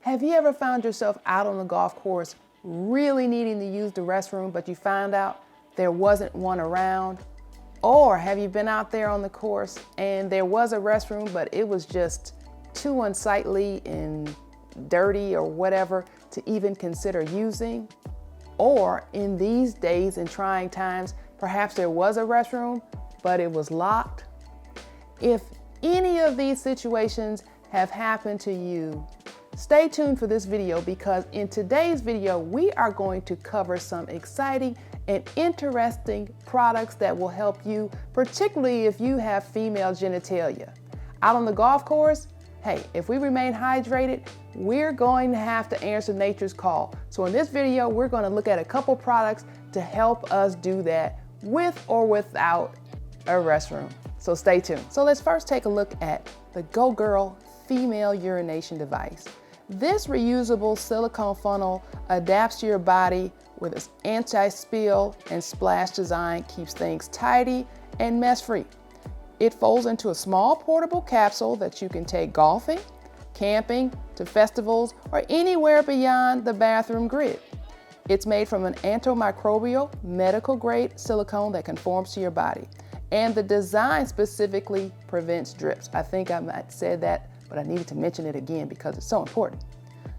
Have you ever found yourself out on the golf course really needing to use the restroom, but you found out there wasn't one around? Or have you been out there on the course and there was a restroom, but it was just too unsightly and dirty or whatever to even consider using? Or in these days and trying times, perhaps there was a restroom, but it was locked? If any of these situations have happened to you, stay tuned for this video, because in today's video, we are going to cover some exciting and interesting products that will help you, particularly if you have female genitalia. Out on the golf course, hey, if we remain hydrated, we're going to have to answer nature's call. So in this video, we're going to look at a couple products to help us do that with or without a restroom. So stay tuned. So let's first take a look at the GoGirl female urination device. This reusable silicone funnel adapts to your body with its anti-spill and splash design, keeps things tidy and mess-free. It folds into a small portable capsule that you can take golfing, camping, to festivals, or anywhere beyond the bathroom grid. It's made from an antimicrobial, medical-grade silicone that conforms to your body. And the design specifically prevents drips. I think I might have said that, but I needed to mention it again because it's so important.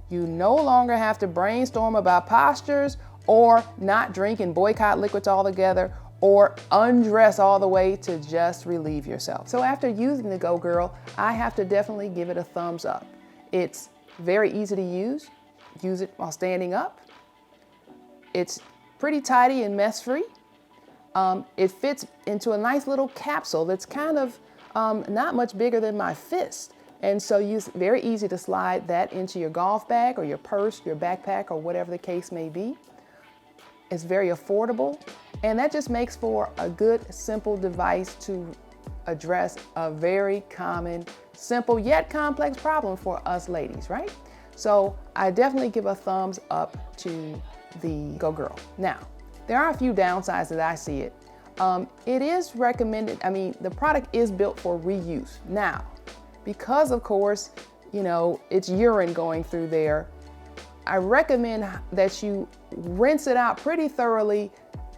You no longer have to brainstorm about postures or not drink and boycott liquids altogether or undress all the way to just relieve yourself. So after using the GoGirl, I have to definitely give it a thumbs up. It's very easy to use. Use it while standing up. It's pretty tidy and mess-free. It fits into a nice little capsule that's kind of not much bigger than my fist. And so it's very easy to slide that into your golf bag or your purse, your backpack, or whatever the case may be. It's very affordable, and that just makes for a good, simple device to address a very common, simple yet complex problem for us ladies, right? So I definitely give a thumbs up to the GoGirl. Now, there are a few downsides that I see it. It is recommended, the product is built for reuse. Now, because of course, it's urine going through there, I recommend that you rinse it out pretty thoroughly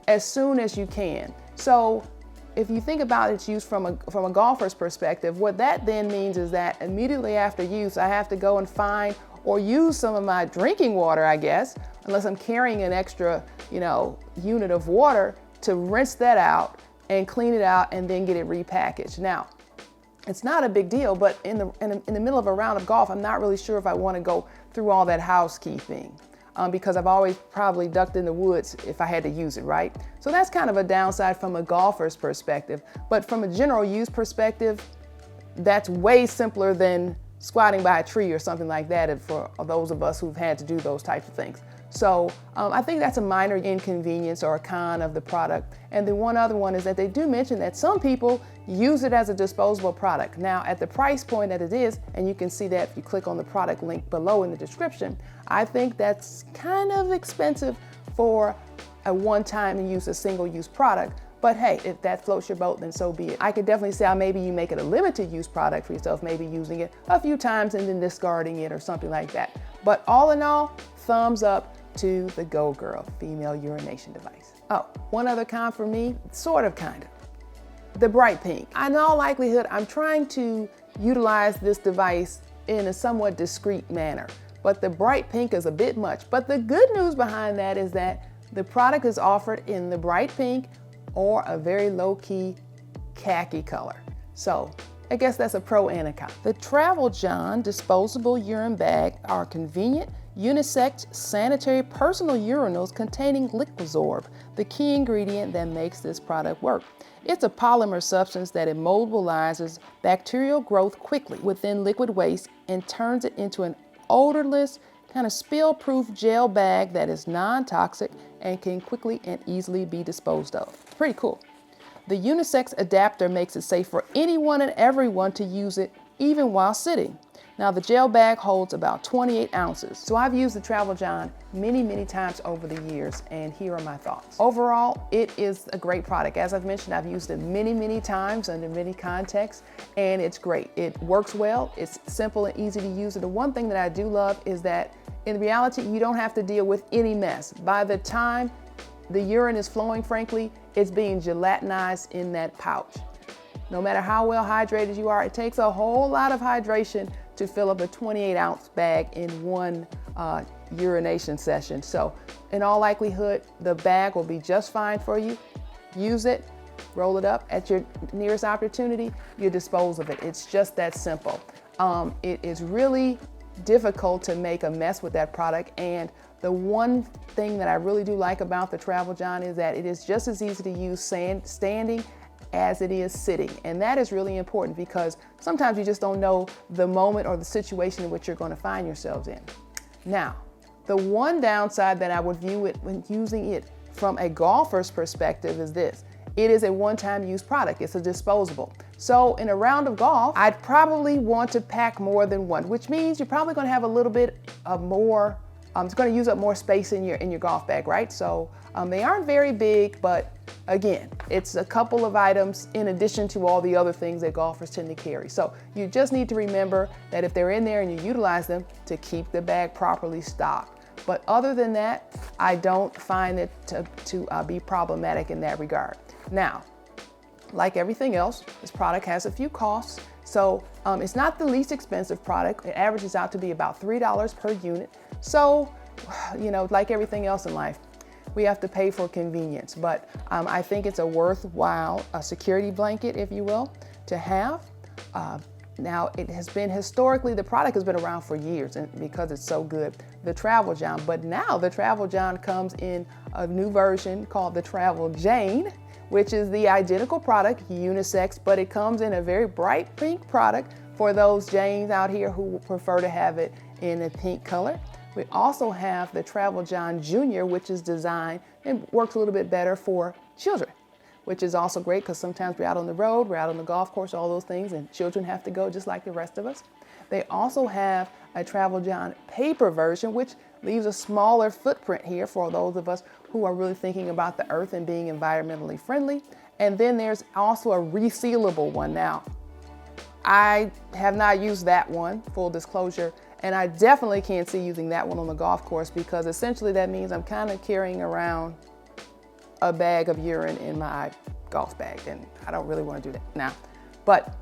as soon as you can. So if you think about its use from a golfer's perspective, what that then means is that immediately after use, I have to go and find or use some of my drinking water, I guess, unless I'm carrying an extra, unit of water, to rinse that out and clean it out and then get it repackaged. Now, it's not a big deal, but in the middle of a round of golf, I'm not really sure if I want to go through all that housekeeping because I've always probably ducked in the woods if I had to use it, right? So that's kind of a downside from a golfer's perspective. But from a general use perspective, that's way simpler than squatting by a tree or something like that for those of us who've had to do those types of things. So I think that's a minor inconvenience or a con of the product. And the one other one is that they do mention that some people use it as a disposable product. Now, at the price point that it is, and you can see that if you click on the product link below in the description, I think that's kind of expensive for a one-time use, a single-use product. But hey, if that floats your boat, then so be it. I could definitely say maybe you make it a limited use product for yourself, maybe using it a few times and then discarding it or something like that. But all in all, thumbs up to the GoGirl female urination device. Oh, one other con for me, sort of, kind of. The bright pink. In all likelihood, I'm trying to utilize this device in a somewhat discreet manner, but the bright pink is a bit much. But the good news behind that is that the product is offered in the bright pink or a very low-key khaki color. So I guess that's a pro and a con. The TravelJohn disposable urine bag are convenient, unisex, sanitary personal urinals containing Liquizorb, the key ingredient that makes this product work. It's a polymer substance that immobilizes bacterial growth quickly within liquid waste and turns it into an odorless, kind of spill-proof gel bag that is non-toxic and can quickly and easily be disposed of. Pretty cool. The unisex adapter makes it safe for anyone and everyone to use it, even while sitting. Now the gel bag holds about 28 ounces. So I've used the TravelJohn many times over the years, and here are my thoughts. Overall, it is a great product. As I've mentioned, I've used it many times under many contexts, and it's great. It works well, it's simple and easy to use. And the one thing that I do love is that in reality, you don't have to deal with any mess. By the time the urine is flowing, frankly, it's being gelatinized in that pouch. No matter how well hydrated you are, it takes a whole lot of hydration to fill up a 28-ounce bag in one urination session. So in all likelihood, the bag will be just fine for you. Use it, roll it up at your nearest opportunity, you dispose of it. It's just that simple. It is really difficult to make a mess with that product, and the one thing that I really do like about the TravelJohn is that it is just as easy to use standing as it is sitting. And that is really important because sometimes you just don't know the moment or the situation in which you're going to find yourselves in. Now, the one downside that I would view it when using it from a golfer's perspective is this. It is a one-time use product. It's a disposable. So in a round of golf, I'd probably want to pack more than one, which means you're probably going to have a little bit of more, it's going to use up more space in your golf bag, right? So they aren't very big, but again, it's a couple of items in addition to all the other things that golfers tend to carry. So you just need to remember that if they're in there and you utilize them, to keep the bag properly stocked. But other than that, I don't find it to be problematic in that regard. Now, like everything else, this product has a few costs. So it's not the least expensive product. It averages out to be about $3 per unit. So, you know, like everything else in life, we have to pay for convenience. But I think it's a worthwhile security blanket, if you will, to have. Now, it has been historically, the product has been around for years, and because it's so good, the TravelJohn. But now the TravelJohn comes in a new version called the TravelJane, which is the identical product, unisex, but it comes in a very bright pink product for those Janes out here who prefer to have it in a pink color. We also have the TravelJohn Junior, which is designed and works a little bit better for children, which is also great because sometimes we're out on the road, we're out on the golf course, all those things, and children have to go just like the rest of us. They also have a TravelJohn paper version, which leaves a smaller footprint here for those of us who are really thinking about the earth and being environmentally friendly. And then there's also a resealable one. Now, I have not used that one, full disclosure, and I definitely can't see using that one on the golf course because essentially that means I'm kind of carrying around a bag of urine in my golf bag, and I don't really want to do that now. But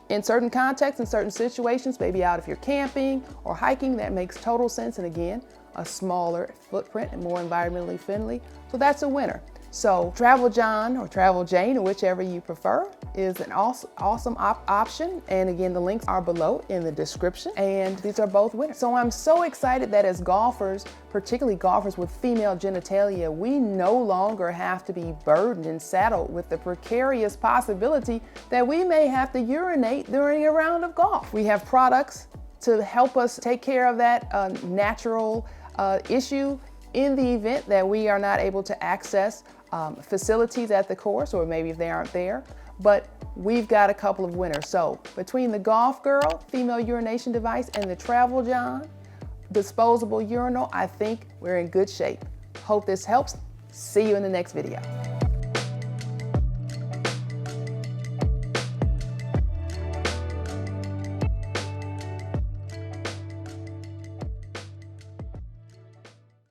in certain contexts, in certain situations, maybe out if you're camping or hiking, that makes total sense. And again, a smaller footprint and more environmentally friendly. So that's a winner. So TravelJohn or TravelJane, or whichever you prefer, is an awesome option. And again, the links are below in the description, and these are both winners. So I'm so excited that as golfers, particularly golfers with female genitalia, we no longer have to be burdened and saddled with the precarious possibility that we may have to urinate during a round of golf. We have products to help us take care of that natural issue in the event that we are not able to access facilities at the course, or maybe if they aren't there. But we've got a couple of winners. So between the GoGirl female urination device and the TravelJohn disposable urinal, I think we're in good shape. Hope this helps. See you in the next video.